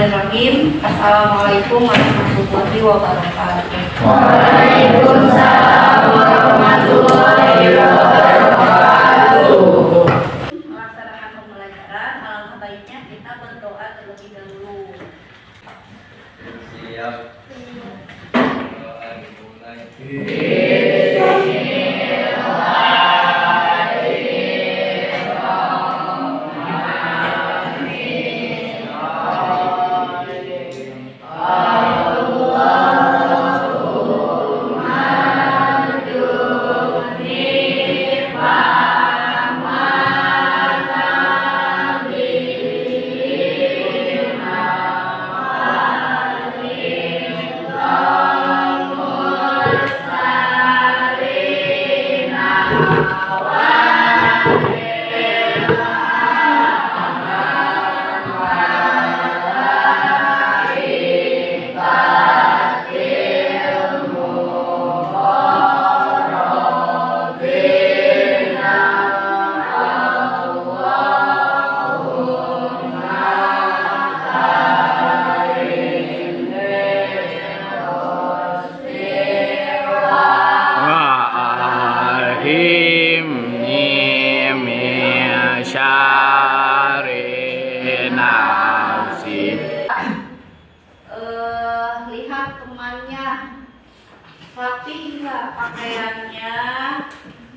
Bismillahirrahmanirrahim. Assalamualaikum warahmatullahi wabarakatuh. Waalaikumsalam warahmatullahi wabarakatuh. Melaksanakan pembelajaran, alangkah baiknya kita berdoa terlebih dahulu. Siap. Doa dimulai. Lihat temannya rapi nggak pakaiannya,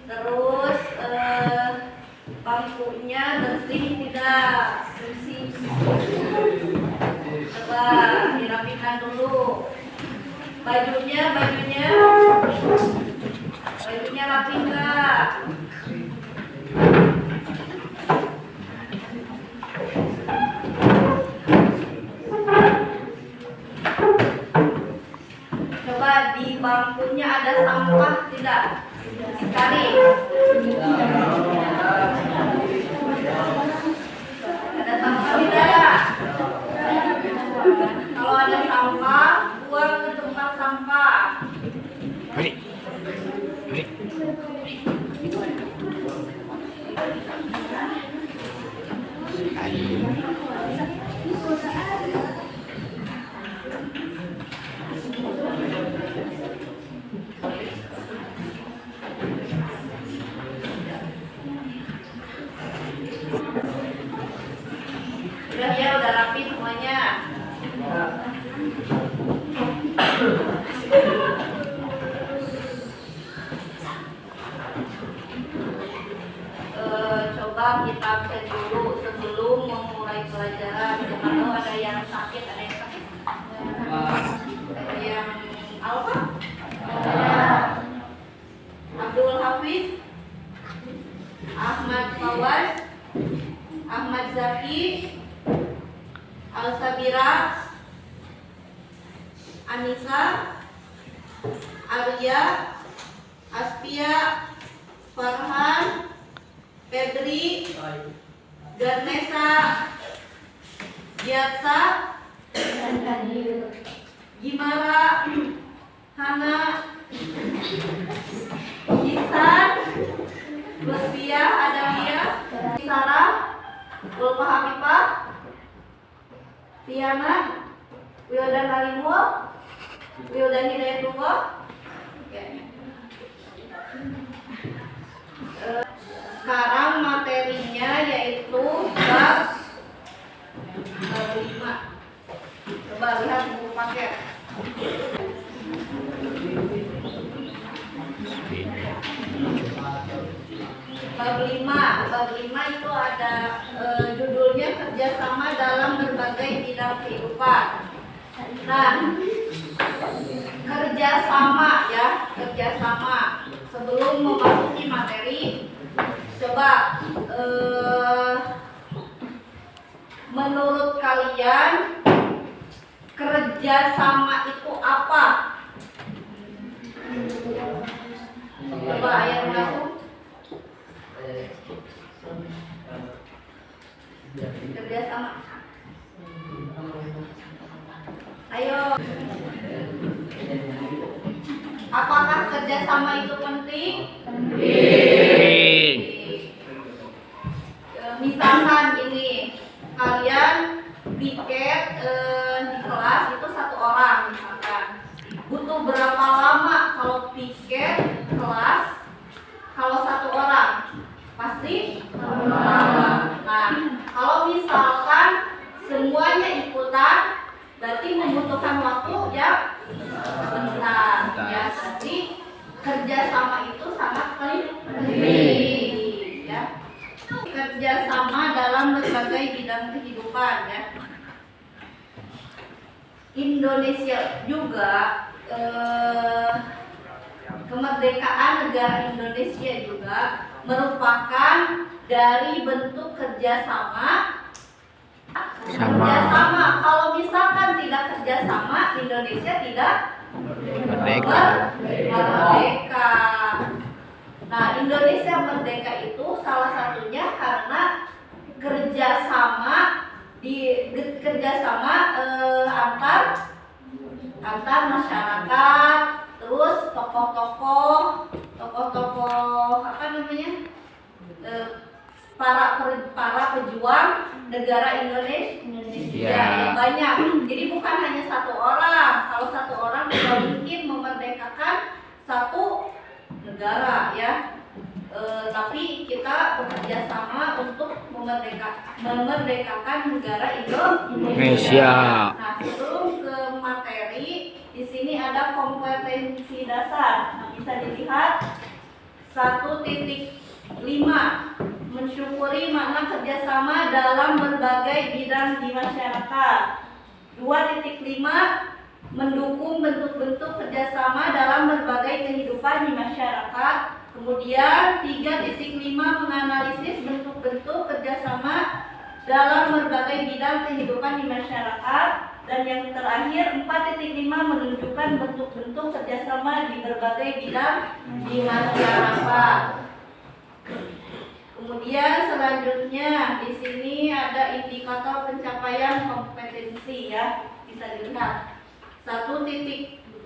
terus bangkunya bersih tidak? Bersih. Coba dirapikan dulu. Bajunya rapi nggak? Coba di bangkunya ada sampah tidak? Sekali. Ada sampah tidak? Kalau ada sampah, buang ke tempat sampah. Udah ya, udah rapi semuanya. Coba kita absen dulu sebelum memulai pelajaran. Kalau ada yang sakit, ada yang sakit. Ada yang apa? Abdul Hafiz, Ahmad Fawaz, Ahmad Zaki, Al-Sabira, Anissa, Arya, Aspia, Farhan, Febri, Garnesa, Giatsa, Gimara, Hana, Ihsan, Lutfia, Adawiyah, Sarah, Ulfa Hafifah, Tiana, Wildan Alimul, Wildan Hidayatullah. Sekarang materinya yaitu bab 5. Coba lihat buku paket. Bab 5 itu ada judulnya kerjasama dalam berbagai bidang kehidupan. Nah, kerjasama. Sebelum memasuki materi, coba menurut kalian kerjasama itu apa? Coba ayat langsung. Kerjasama. Ayo. Apakah kerjasama itu penting? Misalkan ini, kalian piket berbagai bidang kehidupan ya. Indonesia juga kemerdekaan negara Indonesia juga merupakan dari bentuk kerjasama. Kalau misalkan tidak kerjasama, Indonesia tidak merdeka. Nah, Indonesia merdeka itu salah satunya karena kerjasama antar masyarakat, terus tokoh-tokoh apa namanya, para pejuang negara Indonesia yang banyak. Jadi bukan hanya satu orang. Kalau satu orang tidak mungkin memerdekakan satu negara ya. Tapi kita bekerja sama untuk memerdekakan negara Indonesia. Nah, sebelum ke materi, di sini ada kompetensi dasar. Nah, bisa dilihat 1.5 mensyukuri makna kerjasama dalam berbagai bidang di masyarakat. 2.5 mendukung bentuk-bentuk kerjasama dalam berbagai kehidupan di masyarakat. Kemudian 3.5 menganalisis bentuk-bentuk kerjasama dalam berbagai bidang kehidupan di masyarakat. Dan yang terakhir 4.5 menunjukkan bentuk-bentuk kerjasama di berbagai bidang di masyarakat. Kemudian selanjutnya di sini ada indikator pencapaian kompetensi ya, bisa dilihat. 1.5.1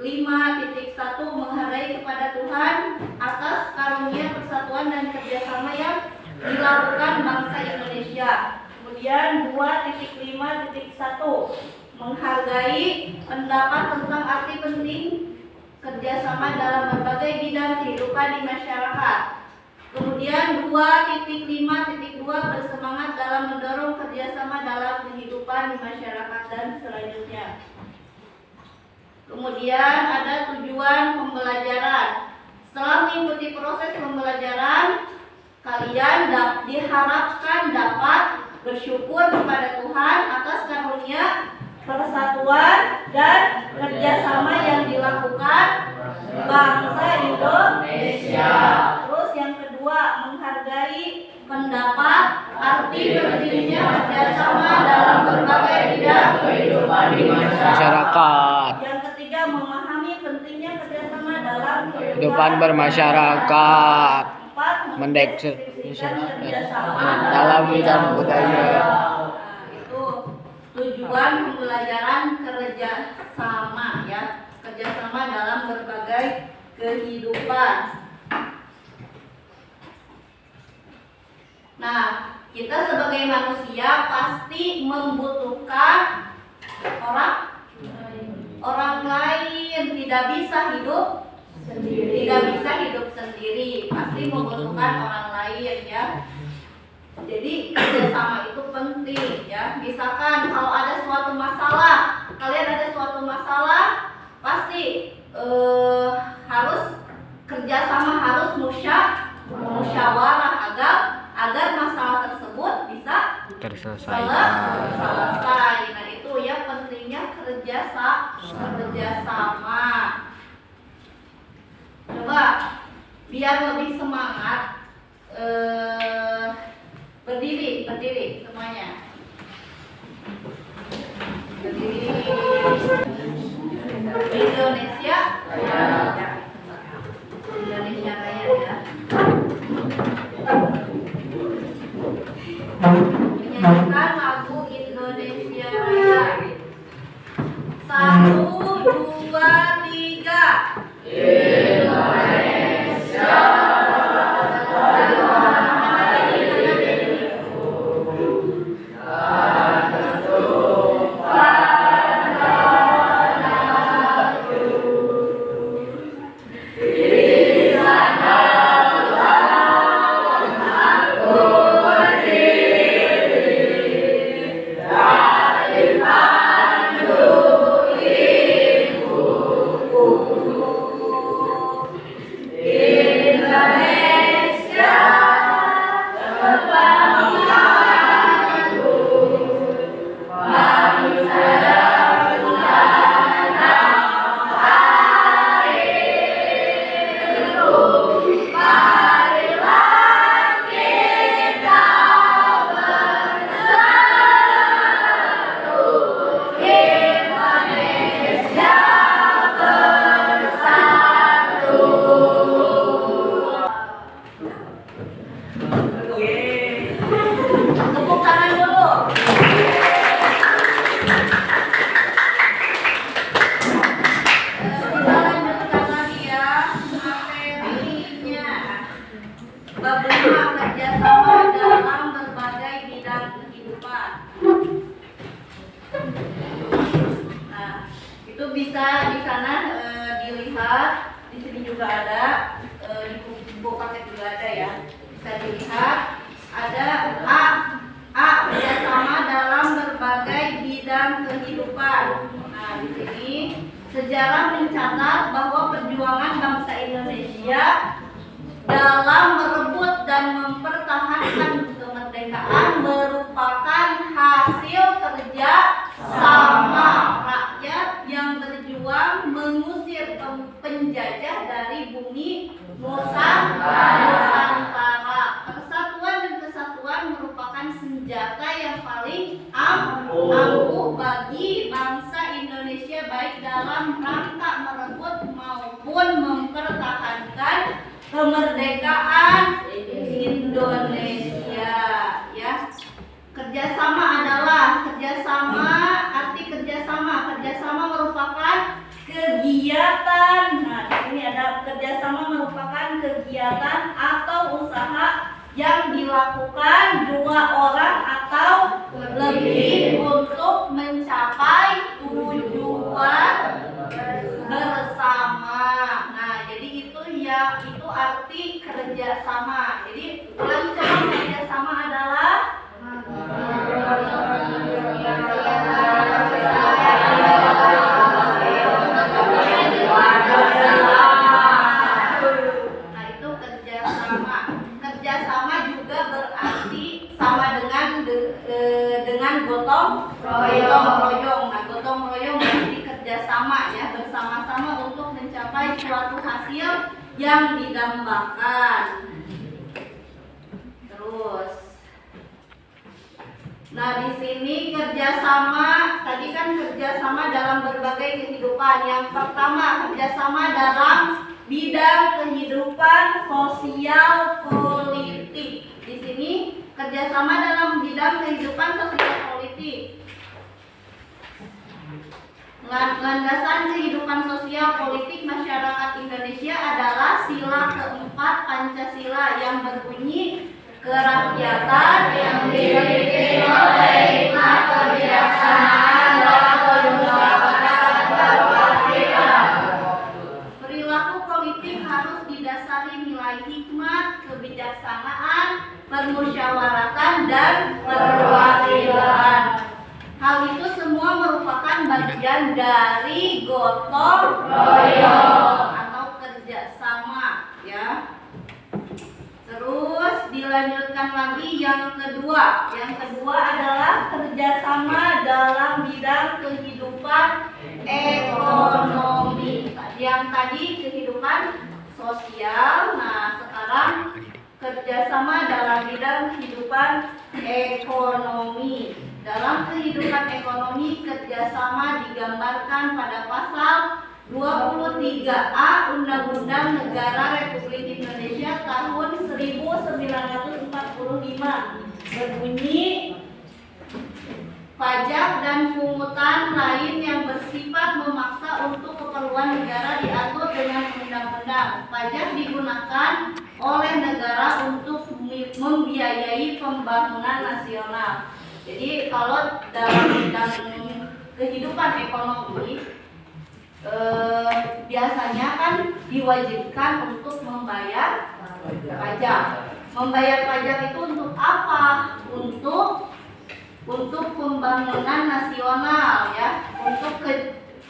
menghargai kepada Tuhan atas karunia persatuan dan kerjasama yang dilakukan bangsa Indonesia. Kemudian 2.5.1 menghargai pendapat tentang arti penting kerjasama dalam berbagai bidang kehidupan di masyarakat. Kemudian 2.5.2 bersemangat dalam mendorong kerjasama dalam kehidupan di masyarakat dan selanjutnya. Kemudian ada tujuan pembelajaran. Setelah mengikuti proses pembelajaran, kalian diharapkan dapat bersyukur kepada Tuhan atas karunia persatuan dan kerjasama yang dilakukan bangsa Indonesia. Terus yang kedua, menghargai pendapat arti pentingnya kerjasama dalam berbagai bidang kehidupan di masyarakat. Yang ketiga, memahami pentingnya kerjasama dalam kehidupan bermasyarakat. 4. Kerjasama dalam bidang budaya. Itu tujuan pembelajaran kerjasama ya, kerjasama dalam berbagai kehidupan. Nah, kita sebagai manusia pasti membutuhkan orang lain, tidak bisa hidup sendiri, pasti membutuhkan orang lain ya. Jadi kerjasama itu penting ya. Misalkan kalau ada suatu masalah, pasti harus kerjasama, harus musyawarah agar masalah tersebut bisa selesai. Nah, itu ya pentingnya kerjasama. Coba biar lebih semangat, berdiri semuanya. Berdiri. Indonesia Raya ya. Menyanyikan lagu Indonesia Raya. 1, 2, 3. Indonesia. Yeay. Tepuk tangan dulu. Kita lanjutkan lagi ya materinya. Bab 5 kerjasama dalam berbagai bidang kehidupan. Nah, itu bisa di sana dilihat, di sini juga ada, di buku paket juga ada ya. Bisa dilihat ada A kerjasama dalam berbagai bidang kehidupan. Nah, di sini sejarah mencatat bahwa perjuangan bangsa Indonesia dalam merebut dan mempertahankan kemerdekaan merupakan hasil kerja sama rakyat yang berjuang mengusir penjajah dari bumi Nusantara. Persatuan dan kesatuan merupakan senjata yang paling ampuh bagi bangsa Indonesia baik dalam rangka merebut maupun mempertahankan kemerdekaan Indonesia ya. Kerjasama adalah kerjasama merupakan kegiatan. Nah, di sini ada kerjasama merupakan kegiatan atau usaha yang dilakukan dua orang atau lebih untuk mencapai tujuan bersama. Nah, jadi itu arti kerjasama. Jadi ulangi coba, kerjasama adalah kerjasama juga berarti sama dengan gotong royong. Nah, gotong royong berarti kerjasama ya, bersama-sama untuk mencapai suatu hasil yang didambakan. Terus, nah di sini kerjasama tadi kan kerjasama dalam berbagai kehidupan. Yang pertama kerjasama dalam bidang kehidupan sosial politik. Di sini kerjasama dalam bidang kehidupan sosial politik. Landasan kehidupan sosial politik masyarakat Indonesia adalah sila keempat Pancasila yang berbunyi kerakyatan yang dipimpin oleh hikmat kebijaksanaan dalam permusyawaratan berkeadilan. Perilaku politik harus didasari nilai hikmat, kebijaksanaan, permusyawaratan dan perwakilan. Hal itu semua merupakan bagian dari gotong royong atau kerjasama ya. Terus dilanjutkan lagi yang kedua. Yang kedua adalah kerjasama dalam bidang kehidupan ekonomi. Yang tadi kehidupan sosial. Nah, sekarang kerjasama dalam bidang kehidupan ekonomi. Dalam kehidupan ekonomi, kerjasama digambarkan pada pasal 23A Undang-Undang Negara Republik Indonesia tahun 1945 berbunyi pajak dan pungutan lain yang bersifat memaksa untuk keperluan negara diatur dengan undang-undang. Pajak digunakan oleh negara untuk membiayai pembangunan nasional. Jadi kalau dalam bidang kehidupan ekonomi biasanya kan diwajibkan untuk membayar pajak. Membayar pajak itu untuk apa? Untuk pembangunan nasional ya, untuk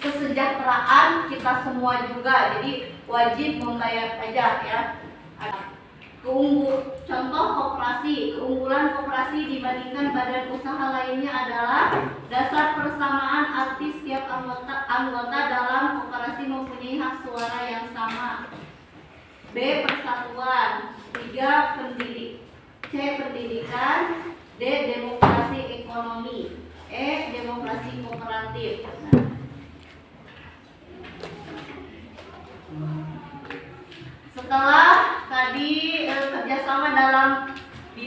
kesejahteraan kita semua juga. Jadi wajib membayar pajak ya. Contoh koperasi, keunggulan koperasi dibandingkan badan usaha lainnya adalah dasar persamaan arti setiap anggota dalam koperasi mempunyai hak suara yang sama. B. Persatuan. 3. C. Pendidikan. D. Demokrasi ekonomi. E. Demokrasi kooperatif. Setelah tadi kerjasama dalam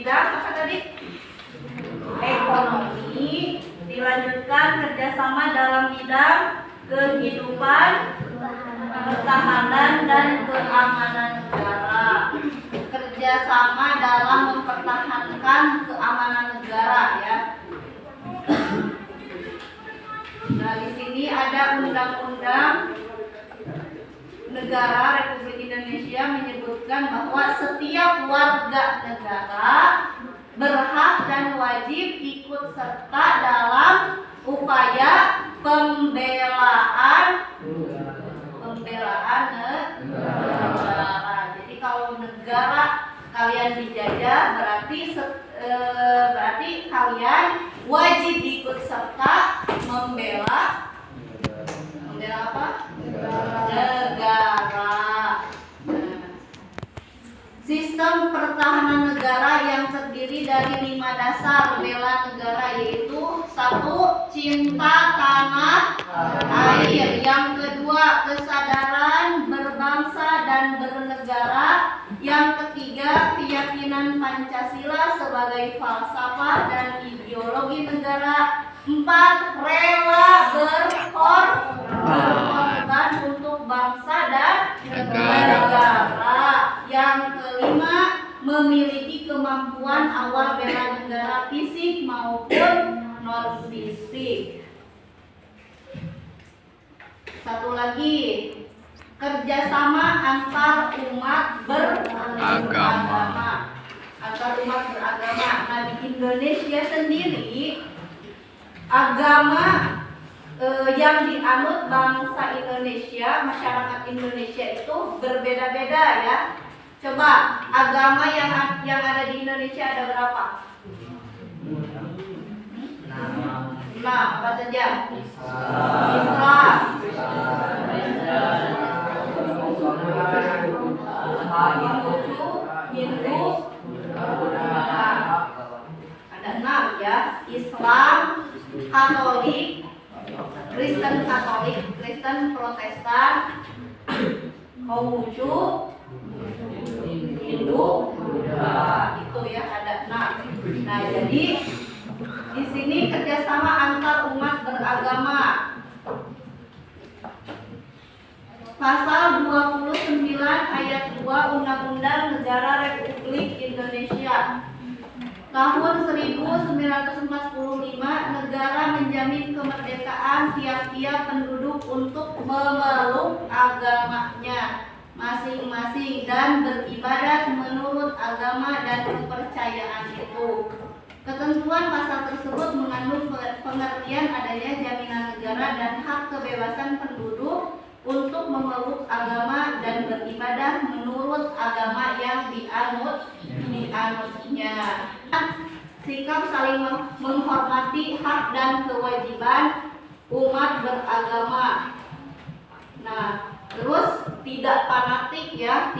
bidang apa tadi? Ekonomi. Dilanjutkan kerjasama dalam bidang kehidupan, pertahanan dan keamanan negara. Kerjasama dalam mempertahankan keamanan negara ya. Nah, di sini ada undang-undang negara Republik Indonesia menyebutkan bahwa setiap warga negara berhak dan wajib ikut serta dalam upaya pembelaan negara. Jadi kalau negara kalian dijajah berarti kalian wajib ikut serta membela apa? Negara. Sistem pertahanan negara yang terdiri dari 5 dasar bela negara, yaitu 1. Cinta tanah air. Yang kedua, kesadaran berbangsa dan bernegara. Yang ketiga, keyakinan Pancasila sebagai falsafah dan ideologi negara. 4. Rela berkorban untuk bangsa dan negara. Yang kelima, memiliki kemampuan awal bela negara fisik maupun non fisik. Satu lagi, kerjasama antar umat beragama. Nah, di Indonesia sendiri agama yang dianut bangsa Indonesia, masyarakat Indonesia itu berbeda-beda ya. Coba agama yang ada di Indonesia ada berapa? 6. Apa saja? Islam, Hindu, ada 6 ya. Islam, Katolik, Kristen Katolik, Kristen Protestan, Konghucu, Hindu, itu ya ada 6. Nah, jadi di sini kerjasama antar umat beragama. Pasal 29 ayat 2 Undang-Undang Negara Republik Indonesia tahun 1945, negara menjamin kemerdekaan tiap-tiap penduduk untuk memeluk agamanya masing-masing dan beribadat menurut agama dan kepercayaan itu. Ketentuan pasal tersebut mengandung pengertian adanya jaminan negara dan hak kebebasan penduduk untuk memeluk agama dan beribadah menurut agama yang dianutnya. Sikap saling menghormati hak dan kewajiban umat beragama. Nah, terus tidak fanatik ya,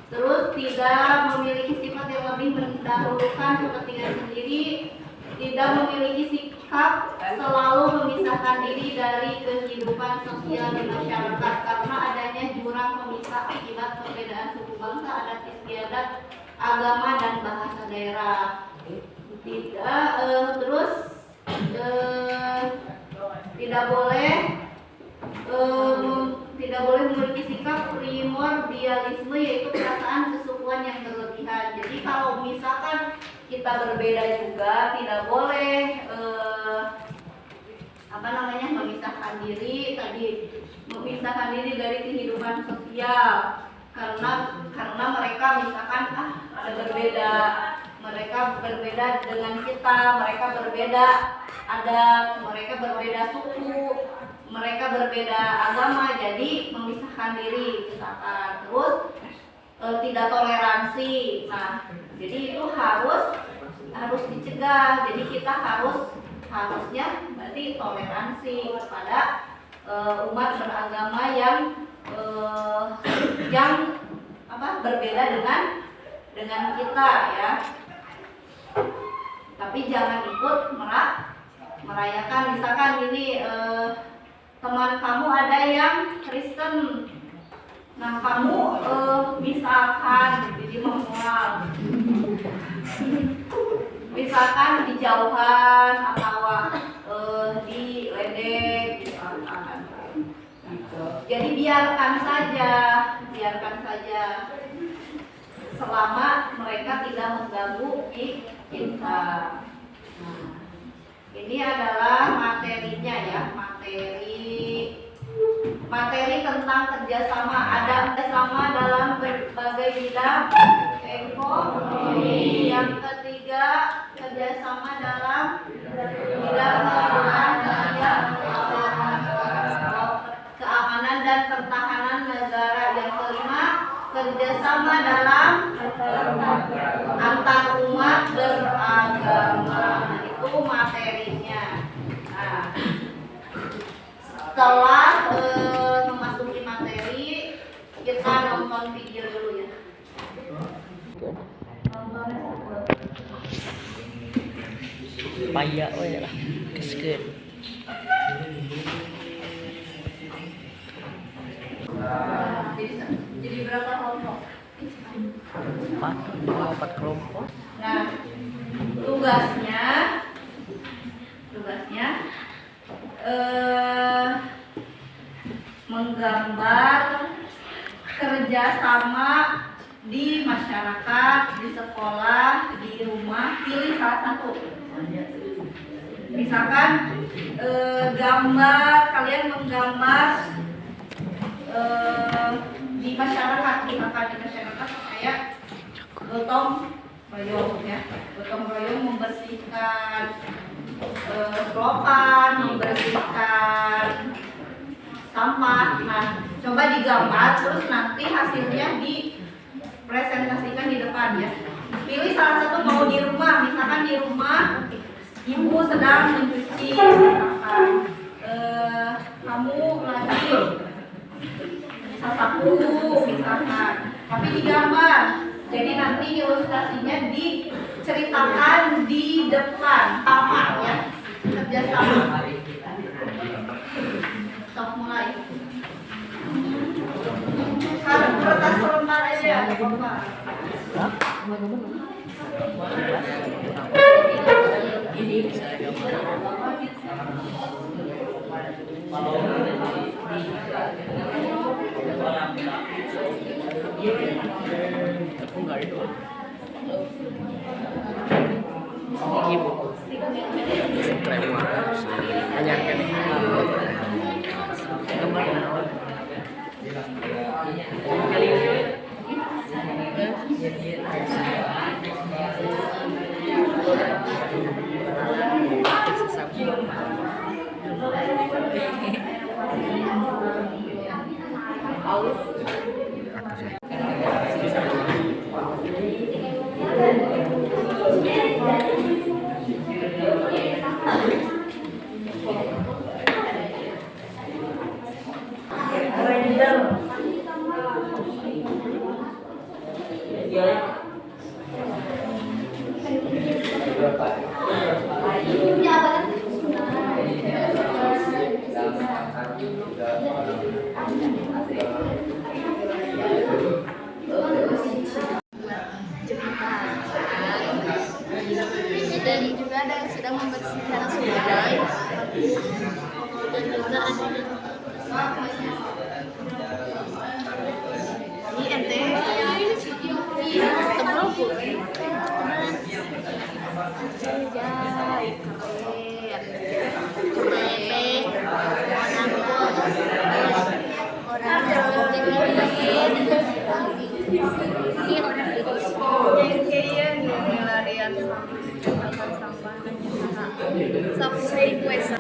terus tidak memiliki sifat yang lebih mendahulukan kepentingan sendiri, tidak memiliki sikap selalu memisahkan diri dari kehidupan sosial di masyarakat karena adanya jurang pemisah akibat perbedaan suku bangsa, adat istiadat, agama dan bahasa daerah. Tidak boleh memiliki sikap primordialisme, yaitu perasaan kesukuan yang berlebihan. Jadi kalau misalkan kita berbeda juga tidak boleh memisahkan diri dari kehidupan sosial karena mereka misalkan mereka berbeda dengan kita, mereka berbeda adat, mereka berbeda suku, mereka berbeda agama, jadi memisahkan diri misalkan. Terus tidak toleransi. Nah, jadi itu harus dicegah. Jadi kita harusnya berarti toleransi kepada umat beragama yang berbeda dengan kita ya. Tapi jangan ikut merayakan. Misalkan ini teman kamu ada yang Kristen, Nah, kamu misalkan jadi memual, misalkan di jauhan atau di ledek, misalkan. Jadi biarkan saja selama mereka tidak mengganggu kita. Nah, ini adalah materinya ya, materi tentang kerjasama. Ada kerjasama dalam berbagai bidang ekonomi. Yang ketiga, kerjasama dalam bidang keamanan dan pertahanan negara. Yang kelima, kerjasama dalam antar umat beragama. Itu materinya. Nah, setelah memasuki materi, kita nonton video dulu ya. Paya we lah. Keskeun. Jadi berapa kelompok? 4 kelompok. Nah, tugasnya menggambar kerjasama di masyarakat, di sekolah, di rumah. Pilih salah satu. Misalkan kalian menggambar di masyarakat, kayak gotong royong ya, gotong royong membersihkan selokan, membersihkan sampah. Nah, coba digambar, terus nanti hasilnya dipresentasikan di depan ya. Pilih salah satu, mau di rumah, misalkan di rumah ibu sedang mencuci, misalkan kamu lagi sasapu misalkan, tapi digambar. Jadi nanti ilustrasinya diceritakan di depan, sama ya, kerjasama. Stop mulai. Sekarang kertas lembar aja, apa? Ibu. Hanya kan. Dan juga ada yang sedang membersihkan sungai, dan juga ada ini ente tebel bu sampai kuesa.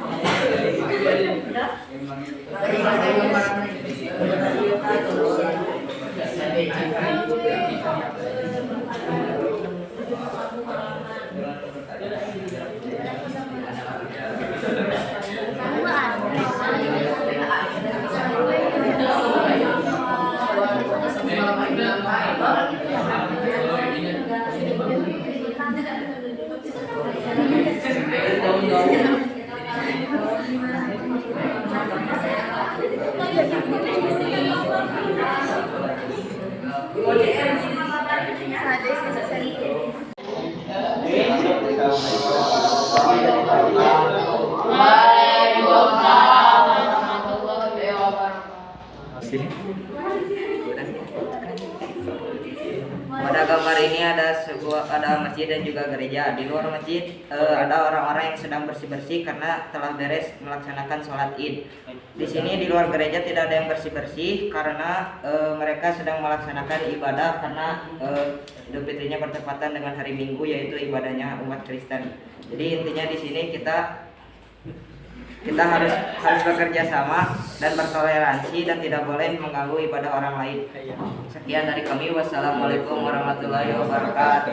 Pada gambar ini ada masjid dan juga gereja. Di luar masjid ada orang-orang yang sedang bersih-bersih karena telah beres melaksanakan sholat Id. Di sini di luar gereja tidak ada yang bersih-bersih karena mereka sedang melaksanakan ibadah karena Idul Fitrinya bertepatan dengan hari Minggu, yaitu ibadahnya umat Kristen. Jadi intinya di sini kita harus bekerja sama dan bertoleransi dan tidak boleh mengganggu ibadah orang lain. Sekian dari kami. Wassalamualaikum warahmatullahi wabarakatuh.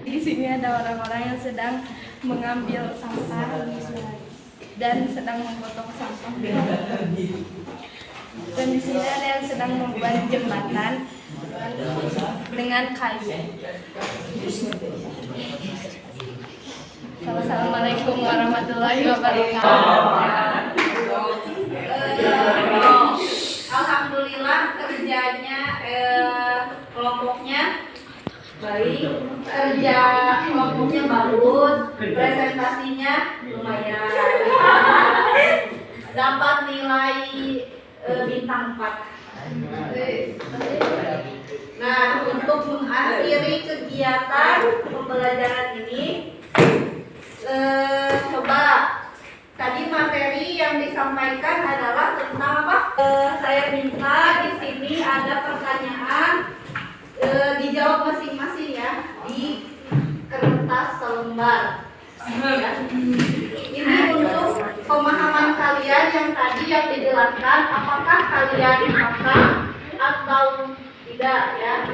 Di sini ada orang-orang yang sedang mengambil sampah dan sedang memotong sampah. Dan di sini ada yang sedang membuat jembatan dengan kayu. Assalamualaikum warahmatullahi wabarakatuh. Alhamdulillah kerjanya kelompoknya baik, kerja kelompoknya bagus, presentasinya lumayan, dapat nilai bintang 4. Nah, untuk mengakhiri kegiatan pembelajaran ini, coba tadi materi yang disampaikan adalah tentang apa? Saya minta di sini ada pertanyaan, dijawab masing-masing ya di kertas selembar. Ya. Ini untuk pemahaman kalian yang tadi yang dijelaskan, apakah kalian paham atau tidak ya?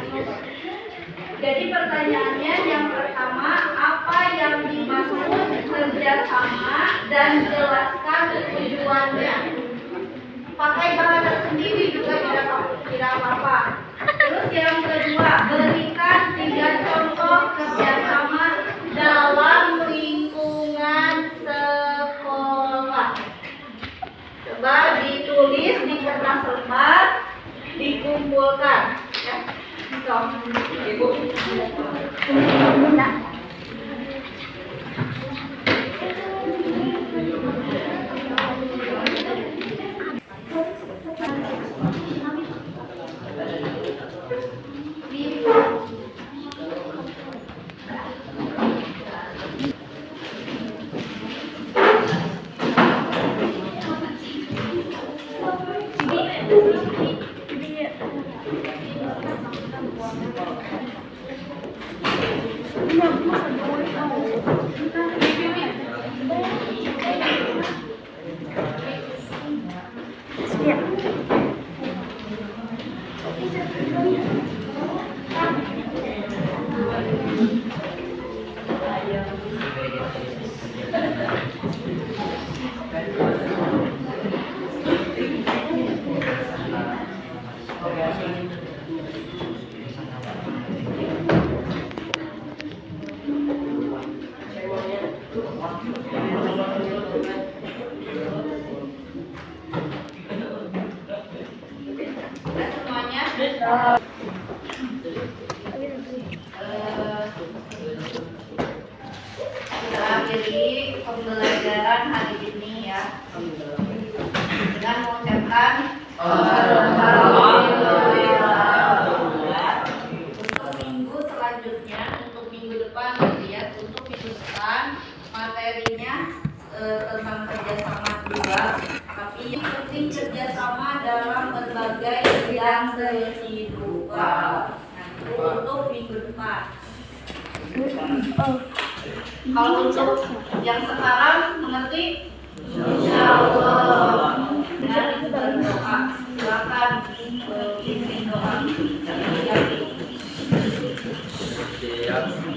Jadi pertanyaannya yang pertama, apa yang dimaksud kerjasama dan jelaskan tujuannya. Pakai bahasa sendiri juga tidak apa-apa. Terus yang kedua, berikan 3 contoh kerjasama dalam lingkungan sekolah. Coba ditulis di kertas lembar, dikumpulkan. Ya. Ibu. Semuanya kita akhiri pembelajaran hari ini ya dengan mengucapkan alhamdulillah. Untuk minggu selanjutnya, untuk minggu depan ya, untuk minggu depan materinya tentang kerjasama juga, tapi yang penting kerjasama dalam berbagai bidang kehidupan. Untuk minggu depan. Kalau untuk yang sekarang mengerti? Insyaallah. Dan berdoa. Silakan pimpin doa. Siap.